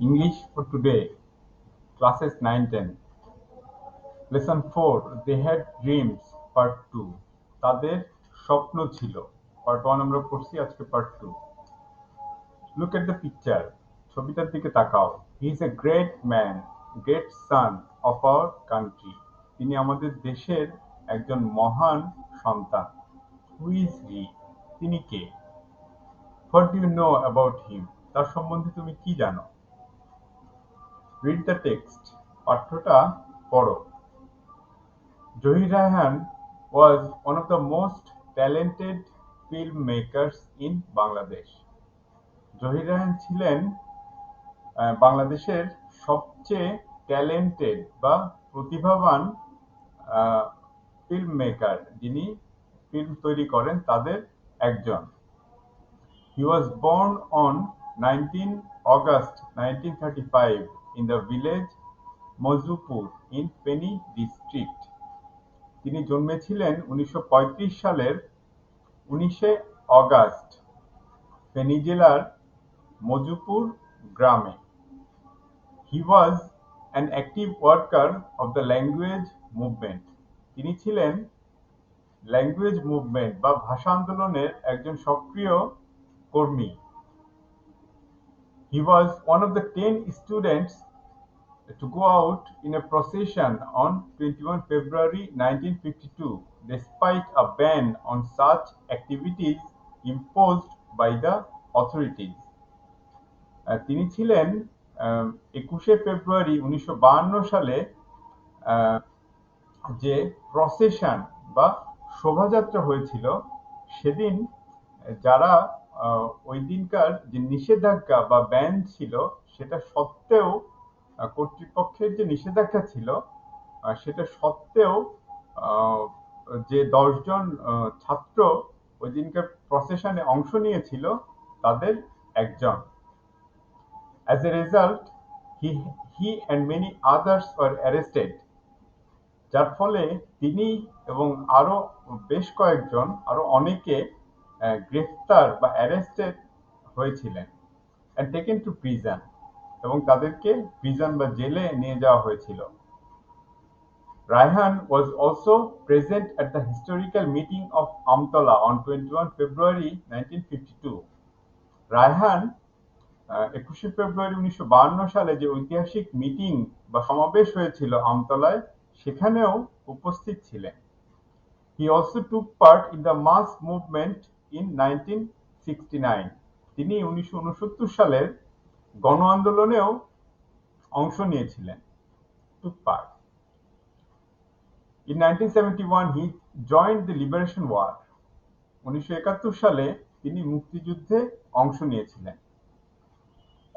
English for today, classes 9-10. Lesson 4, They Had Dreams, Part 2. তাদের স্বপ্ন ছিল। Part 1 আমরা পড়ছি, আজকে Part 2. Look at the picture. ছবিটার দিকে তাকাও। He is a great man, great son of our country. তিনি আমাদের দেশের একজন মহান সন্তান। Who is he? তিনি কে? What do you know about him? তার সম্বন্ধে তুমি কি জানো? Read the text. পাঠ্যটা পড়ো। Zohir Rayhan was one of the most talented filmmakers in Bangladesh. Zahir Raihan ছিলেন বাংলাদেশের সবচেয়ে ট্যালেন্টেড বা প্রতিভাবান ফিল্ম মেকার, যিনি ফিল্ম তৈরি করেন তাদের একজন। He was born on 19 August 1935 in the village Mozupur in Feni district. তিনি জন্মেছিলেন 1935 সালের 19 অগাস্ট ফেনী জেলার মজুপুর গ্রামে। He was an active worker of the language movement. তিনি ছিলেন ল্যাঙ্গুয়েজ মুভমেন্ট বা ভাষা আন্দোলনের একজন সক্রিয় কর্মী। He was one of the 10 students to go out in a procession on 21 February 1952, despite a ban on such activities imposed by the authorities. তিনি ছিলেন 21শে ফেব্রুয়ারি 1952 সালে যে প্রসেশন বা শোভাযাত্রা হয়েছিল, সেদিন যারা ওই দিনকার যে নিষেধাজ্ঞা বা ব্যান ছিল সেটা সত্ত্বেও, কর্তৃপক্ষের যে নিষেধাজ্ঞা ছিল সেটা সত্ত্বেও যে 10 জন ছাত্র ওই দিনকার প্রসেশনে অংশ নিয়েছিল তাদের একজন। As a result, he and many others were arrested. যার ফলে তিনি এবং আরো বেশ কয়েকজন, আরো অনেকে গ্রেফতার বা অ্যারেস্টেড হয়েছিলেন and taken to prison, এবং তাদেরকে প্রিজন বা জেলে নিয়ে যাওয়া হয়েছিল। Rayhan was also present at the historical meeting of Amtola on 21 February 1952. Raihan 21শে ফেব্রুয়ারি 1952 সালে যে ঐতিহাসিক মিটিং বা সমাবেশ হয়েছিল আমতলায়, সেখানেও উপস্থিত ছিলেন। He also took part in the mass movement in 1969. তিনি 1969 সালের গণ আন্দোলনেও অংশ নিয়েছিলেন। Took part. In 1971 he joined the Liberation War. 1971 সালে তিনি মুক্তিযুদ্ধে অংশ নিয়েছিলেন।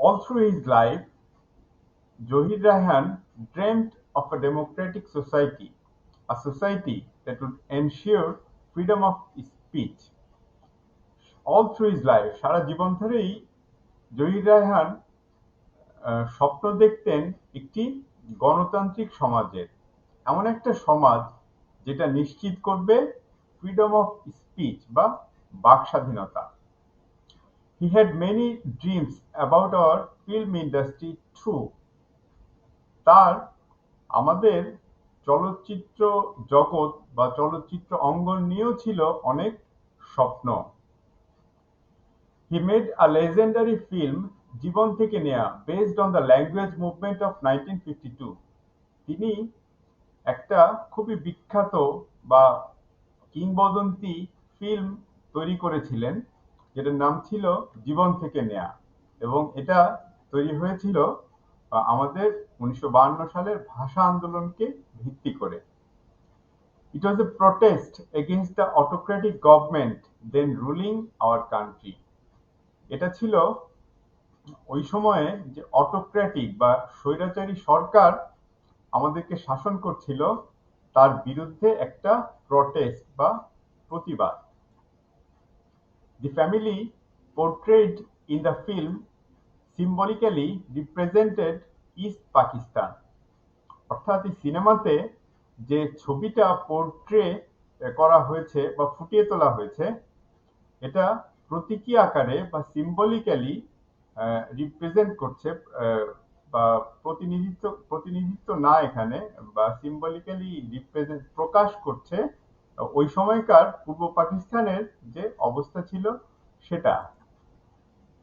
All through his life, Zohir Rayhan dreamt of a democratic society, a society that would ensure freedom of speech. All through his life, সারা জীবন ধরেই জহির রায়হান স্বপ্ন দেখতেন একটি গণতান্ত্রিক সমাজের, এমন একটা সমাজ যেটা নিশ্চিত করবে ফ্রিডম অফ স্পিচ বা বাক স্বাধীনতা। He had many dreams about our film industry too. তার আমাদের চলচ্চিত্র জগৎ বা চলচ্চিত্র অঙ্গন নিয়েও ছিল অনেক স্বপ্ন। He made a legendary film, জীবন থেকে নেয়া, based on the language movement of 1952. তিনি একটা খুবই বিখ্যাত বা কিংবদন্তি ফিল্ম তৈরি করেছিলেন, যেটার নাম ছিল জীবন থেকে নেয়া, এবং এটা তৈরি হয়েছিল আমাদের 1952 সালের ভাষা আন্দোলনকে ভিত্তি করে। It was a protest against the autocratic government then ruling our country. এটা ছিল ওই সময়ে যে অটোক্র্যাটিক বা স্বৈরাচারী সরকার আমাদেরকে শাসন করছিল, তার বিরুদ্ধে একটা প্রটেস্ট বা প্রতিবাদ। The family portrayed in the film symbolically represented East Pakistan. অর্থাৎ এই সিনেমাতে যে ছবিটা পোর্ট্রে করা হয়েছে বা ফুটিয়ে তোলা হয়েছে, এটা প্রতীকী আকারে বা সিম্বলিক্যালি রিপ্রেজেন্ট করছে, আহ, বা প্রতিনিধিত্ব প্রতিনিধিত্ব না এখানে, বা সিম্বলিক্যালি রিপ্রেজেন্ট প্রকাশ করছে ওই সময়কার পূর্ব পাকিস্তানের যে অবস্থা ছিল সেটা।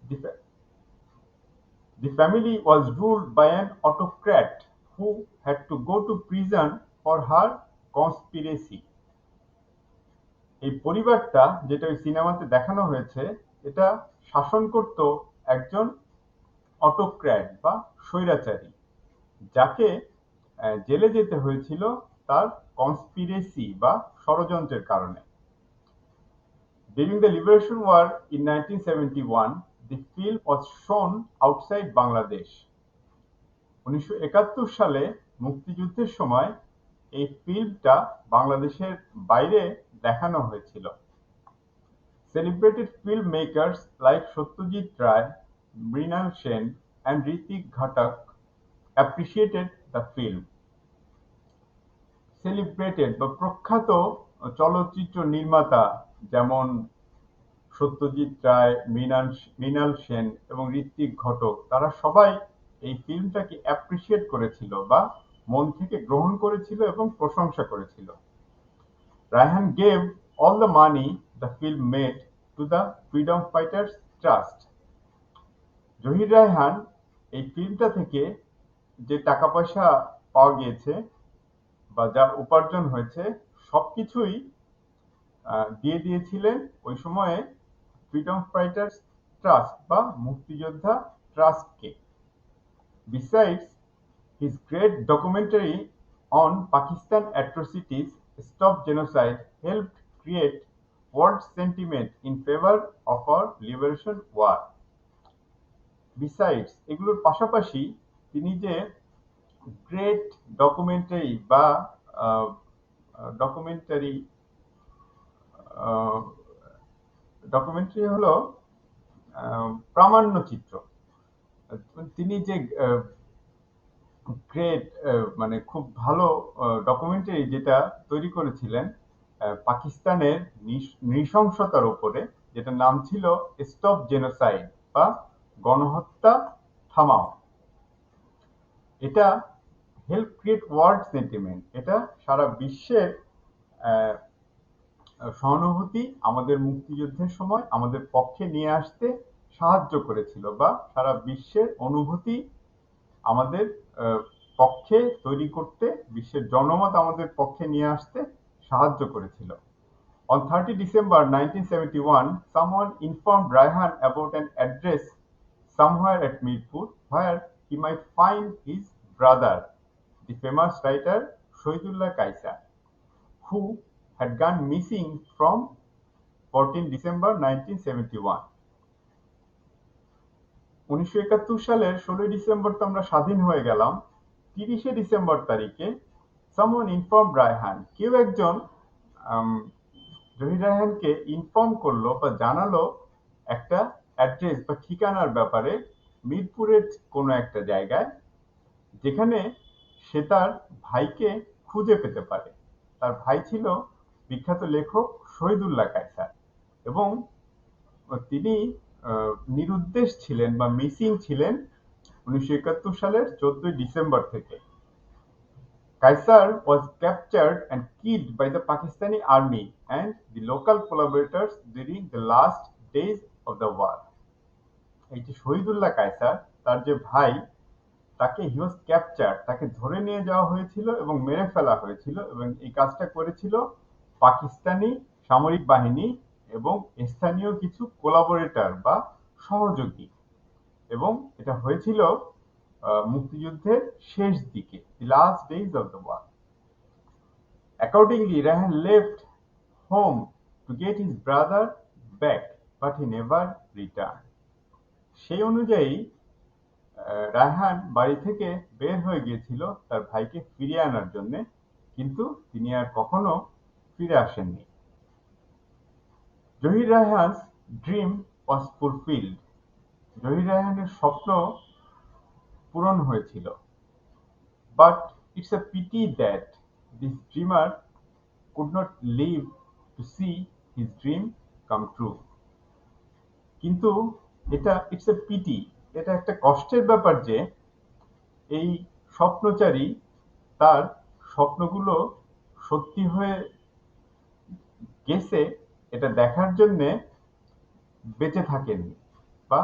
The, fa- the family was ruled by an autocrat who had to go to prison for her conspiracy. এই পরিবারটা যেটা ওই সিনেমাতে দেখানো হয়েছে, এটা শাসন করত একজন অটোক্র্যাট বা স্বৈরাচারী, যাকে জেলে যেতে হয়েছিল তার কনস্পিরেসি বা ষড়যন্ত্রের কারণে। During the Liberation War in 1971, the film was shown outside Bangladesh. 1971 সালে মুক্তিযুদ্ধের সময় এই ফিল্মটা বাংলাদেশের বাইরে দেখানো হয়েছিল। Celebrated filmmakers like Satyajit Ray, Mrinal Sen, and Ritik Ghatak appreciated the film. Celebrated বা প্রখ্যাত চলচ্চিত্র নির্মাতা যেমন সত্যজিৎ রায়, মৃণাল সেন এবং ঋত্বিক ঘটক, তারা সবাই এই ফিল্মটাকে অ্যাপ্রিসিয়েট করেছিল বা মন থেকে গ্রহণ করেছিল এবং প্রশংসা করেছিল। Raihan gave all the money the film made to the freedom fighters trust. Zahir Raihan এই ফিল্মটা থেকে যে টাকা পয়সা পাওয়া গিয়েছে বা যা উপার্জন হয়েছে সবকিছুই দিয়ে দিয়েছিলেন ওই সময়ে ফ্রিডম ফাইটার্স ট্রাস্ট বা মুক্তিযোদ্ধা ট্রাস্টকে। Besides, his great documentary on Pakistan atrocities, Stop Genocide, helped create world sentiment in favor of our liberation war. Besides, এগুলোর পাশাপাশি তিনি যে গ্রেট ডকুমেন্টারি বা ডকুমেন্টারি ডকুমেন্টারি হলো প্রামাণ্যচিত্র। তিনি যে গ্রেট মানে খুব ভালো ডকুমেন্টারি যেটা তৈরি করেছিলেন পাকিস্তানের নৃশংসতার উপরে, যেটার নাম ছিল স্টপ জেনোসাইড বা গণহত্যা থামাও। এটা হেল্প ক্রিয়েট ওয়ার্ল্ড সেন্টিমেন্ট, এটা সারা বিশ্বের আহ, সহানুভূতি আমাদের মুক্তিযুদ্ধের সময় আমাদের পক্ষে নিয়ে আসতে সাহায্য করেছিল, বা সারা বিশ্বের অনুভূতি আমাদের পক্ষে তৈরি করতে, বিশ্বের জনমত আমাদের পক্ষে নিয়ে আসতে সাহায্য করেছিল। On 30 December 1971, someone informed Raihan about an address somewhere at Mirpur where he might find his brother, the famous writer Shohidullah Kaisar, who had gone missing from 14 December 1971. 1971 সালের 16 ডিসেম্বর তো আমরা স্বাধীন হয়ে গেলাম। 30 ডিসেম্বর তারিখে সামওয়ান ইনফর্ম রায়হান, কেউ একজন Zahir রায়হানকে inform করলো বা জানালো একটা অ্যাড্রেস বা ঠিকানার ব্যাপারে মিরপুরের কোনো একটা জায়গায়, যেখানে সে তার ভাইকে খুঁজে পেতে পারে। তার ভাই ছিল বিখ্যাত লেখক শহীদুল্লাহ কায়সার, এবং তিনি নিরুদ্দেশ ছিলেন বা মিসিং ছিলেন 1971 সালের 14 ডিসেম্বর থেকে। Kaisar was captured and killed by the Pakistani army and the local collaborators during the last days of the war. এই যে শহীদুল্লাহ কায়সার, তার যে ভাই, তাকে হি ওয়াজ ক্যাপচার, তাকে ধরে নিয়ে যাওয়া হয়েছিল এবং মেরে ফেলা হয়েছিল, এবং এই কাজটা করেছিল পাকিস্তানি সামরিক বাহিনী এবং স্থানীয় কিছু কোলাবোরেটর বা সহযোগী, এবং এটা হয়েছিল মুক্তিযুদ্ধের শেষ দিকে, the last days of the war. Accordingly, Rahan left home to get his brother back, but he never returned. সেই অনুযায়ী রায়হান বাড়ি থেকে বের হয়ে গিয়েছিল তার ভাইকে ফিরিয়ে আনার জন্য, কিন্তু তিনি আর কখনো ফিরে আসেননি। Zahir Raihan's dream was fulfilled, Zahir রায়হানের স্বপ্ন পূরণ হয়েছিল। But it's a pity that this dreamer could not live to see his dream come true. কিন্তু এটা ইটস এ পিটি, এটা একটা কষ্টের ব্যাপার যে এই স্বপ্নচারী তার স্বপ্নগুলো সত্যি হয়ে গেছে এটা দেখার জন্যে বেঁচে থাকেননি, বা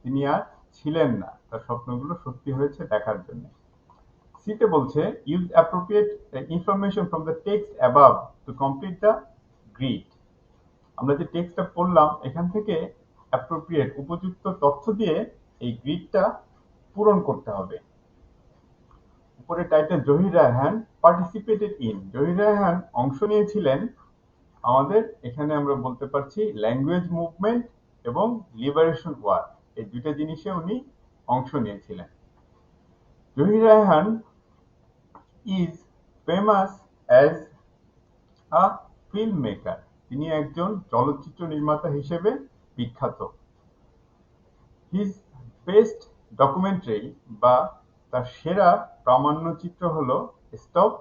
তিনি আর ছিলেন না তার স্বপ্নগুলো সত্যি হয়েছে দেখার জন্য। সিতে বলছে use appropriate information from the text above to complete the grid. আমরা যে টেক্সটটা পড়লাম এখান থেকে অ্যাপ্রোপ্রিয়েট উপযুক্ত তথ্য দিয়ে এই গ্রিডটা পূরণ করতে হবে। উপরে title Zahir Raihan participated in, Zahir Raihan অংশ নিয়েছিলেন আমাদের এখানে আমরা বলতে পারছি ল্যাঙ্গুয়েজ মুভমেন্ট এবং লিবারেশন ওয়ার, এই দুইটা জিনিসে উনি অংশ নিয়েছিলেন। Zahir Raihan is famous as a film maker, তিনি একজন চলচ্চিত্র নির্মাতা হিসেবে বিখ্যাত। হিজ বেস্ট ডকুমেন্টারি বা তার সেরা প্রামাণ্যচিত্র হলো স্টপ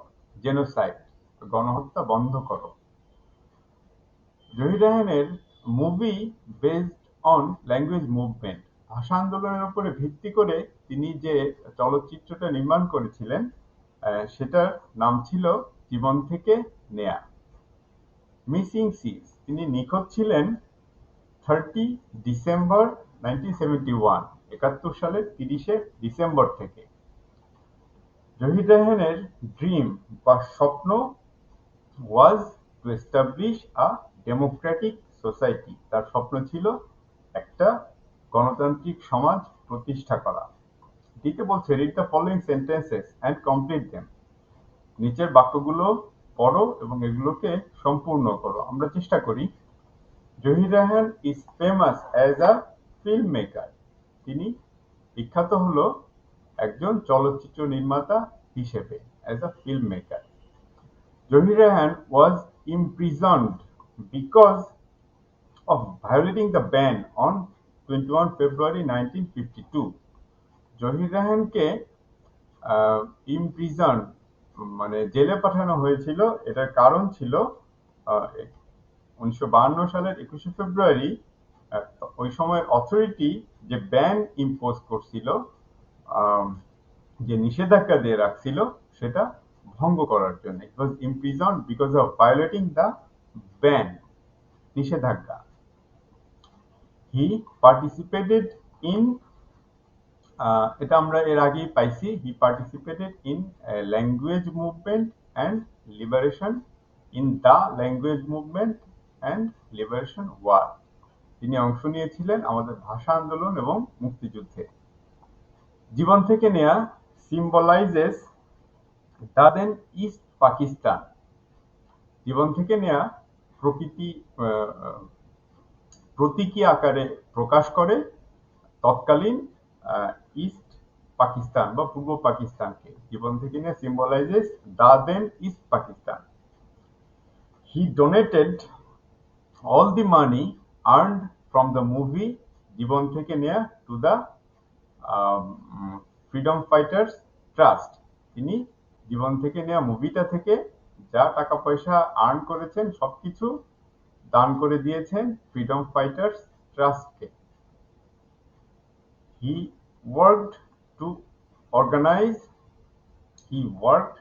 জেনোসাইড, গণহত্যা বন্ধ করো। জহির রায়হানের movie based on language movement, ভাষা আন্দোলনের উপরে ভিত্তি করে তিনি যে চলচ্চিত্রটা নির্মাণ করেছিলেন সেটার নাম ছিল জীবন থেকে নেয়া। মিসিং সিজ, তিনি নিখোঁজ ছিলেন 30 ডিসেম্বর 1971, 71 সালের 30 ডিসেম্বর থেকে। জহির রায়হানের ড্রিম বা স্বপ্ন was to establish a democratic society, তার স্বপ্ন ছিল একটা গণতান্ত্রিক সমাজ প্রতিষ্ঠা করা। দিতে বলছে read the following sentences and complete them, নিচের বাক্যগুলো পড়ো এবং এগুলোকে সম্পূর্ণ করো। আমরা চেষ্টা করি। Zahir Raihan is famous as a film maker, তিনি বিখ্যাত হলো একজন চলচ্চিত্র নির্মাতা হিসেবে, as a film maker. Zahir Raihan was imprisoned because of violating the ban on 21 February 1952. Zahir রায়হানকে imprison মানে জেলে পাঠানো হয়েছিল, এটার কারণ ছিল 1952 সালের 21শে ফেব্রুয়ারি ওই সময় অথরিটি যে ব্যান ইম্পোজ করছিল, যে নিষেধাজ্ঞা দিয়ে রাখছিল সেটা ভঙ্গ করার জন্য। It was imprisoned because of violating the ban, নিষেধাজ্ঞা। হি পার্টিসিপেটেড ইন, এটা আমরা এর আগেই পাইছি, he participated in language movement and liberation, in the language movement and liberation war, তিনি অংশ নিয়েছিলেন আমাদের ভাষা আন্দোলন এবং মুক্তিযুদ্ধে। জীবন থেকে নেয়া symbolises the then East Pakistan, জীবন থেকে নেয়া প্রকৃতি প্রতীকী আকারে প্রকাশ করে তৎকালীন ইস্ট পাকিস্তান বা পূর্ব পাকিস্তানকে। জীবন থেকে নেয়া symbolises the then East Pakistan. He donated all the money earned from the movie Jibon থেকে Neya to the freedom fighters trust, তিনি জীবন থেকে নেয়া মুভিটা থেকে যা টাকা পয়সা আর্ন করেছেন সবকিছু দান করে দিয়েছেন ফ্রিডম ফাইটার্স ট্রাস্টকে। He worked to organize he worked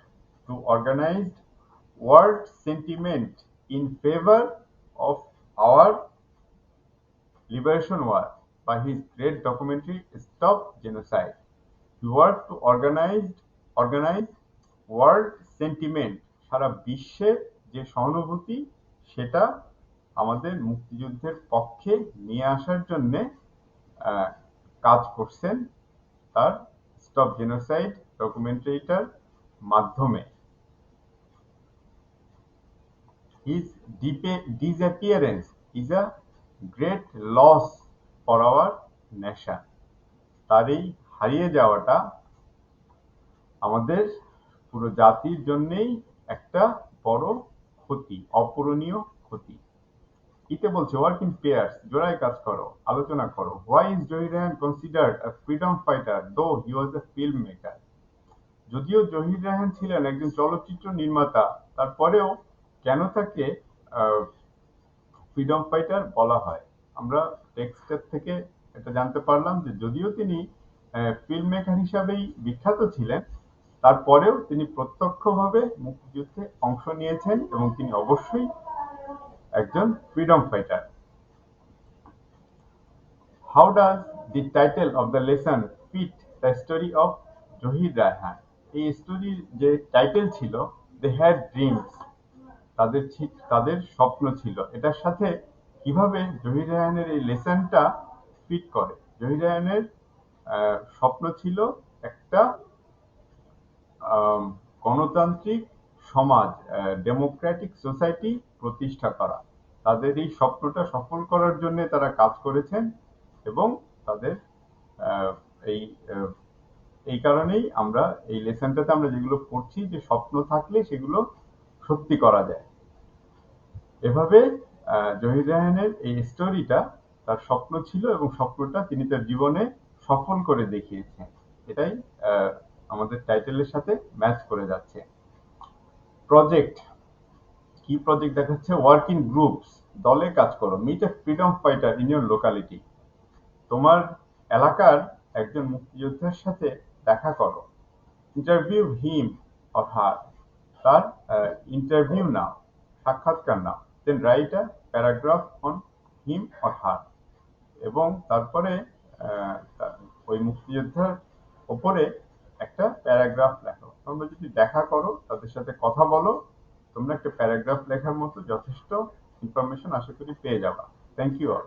to organized world sentiment in favor of our liberation war by his great documentary Stop Genocide. He worked to organize world sentiment, সারা বিশ্বের যে সহানুভূতি সেটা আমাদের মুক্তিযুদ্ধের পক্ষে নিয়ে আসার জন্য কাজ করছেন তার স্টপ জেনোসাইড ডকুমেন্টারিটার মাধ্যমে। His disappearance is a great loss for our nation. তার এই হারিয়ে যাওয়াটা আমাদের পুরো জাতির জন্যই একটা বড় ক্ষতি, অপূরণীয় ক্ষতি। ইতে বলছে ওয়ার্ক ইন পেয়ার্স, জোড়ায় কাজ করো, আলোচনা করো। Why is Zahir Raihan considered a freedom fighter দো হি ওয়াজ আ ফিল্ম মেকার, যদিও জহির রায়হান ছিলেন একজন চলচ্চিত্র নির্মাতা তারপরেও কেন তাকে ফ্রিডম ফাইটার বলা হয়? আমরা টেক্সটের থেকে এটা জানতে পারলাম যে যদিও তিনি ফিল্ম মেকার হিসাবেই বিখ্যাত ছিলেন, তারপরেও তিনি প্রত্যক্ষভাবে মুক্তিযুদ্ধে অংশ নিয়েছেন এবং তিনি অবশ্যই একজন freedom fighter. How does the title of the lesson fit the story of Zahir Raihan? এই স্টোরির যে টাইটেল ছিল দে হ্যাড ড্রিমস, তাদের স্বপ্ন ছিল, এটার সাথে কিভাবে জহির রায়হানের এই লেসনটা ফিট করে? জহির রায়হানের স্বপ্ন ছিল একটা গণতান্ত্রিক সমাজ, ডেমোক্রেটিক সোসাইটি প্রতিষ্ঠা করা। তাদের এই স্বপ্নটা সফল করার জন্য তারা কাজ করেছেন এবং তাদের আহ, এই আহ, এই কারণেই আমরা এই লেসনটাতে আমরা যেগুলো পড়ছি যে স্বপ্ন থাকলে সেগুলো সত্যি করা যায়। এভাবে জহির রায়হানের এই স্টোরিটা তার স্বপ্ন ছিল এবং স্বপ্নটা তিনি তার জীবনে সফল করে দেখিয়েছেন। এটাই আহ, আমাদের টাইটেলের সাথে ম্যাচ করে যাচ্ছে। প্রজেক্ট, কি প্রজেক্ট দেখাচ্ছে? ওয়ার্ক ইন গ্রুপস, দলে কাজ করো। Meet a freedom fighter in your locality, তোমার এলাকার একজন মুক্তিযোদ্ধার সাথে দেখা করো। ইন্টারভিউ হিম অর হার, তার ইন্টারভিউ নাও, সাক্ষাৎকার নাও। Then write a paragraph on him or her, এবং তারপরে ওই মুক্তিযোদ্ধার ওপরে একটা প্যারাগ্রাফ লেখো। তোমরা যদি দেখা করো, তাদের সাথে কথা বলো, তোমরা একটা প্যারাগ্রাফ লেখার মতো যথেষ্ট ইনফরমেশন আশা করি পেয়ে যাবা। Thank you all.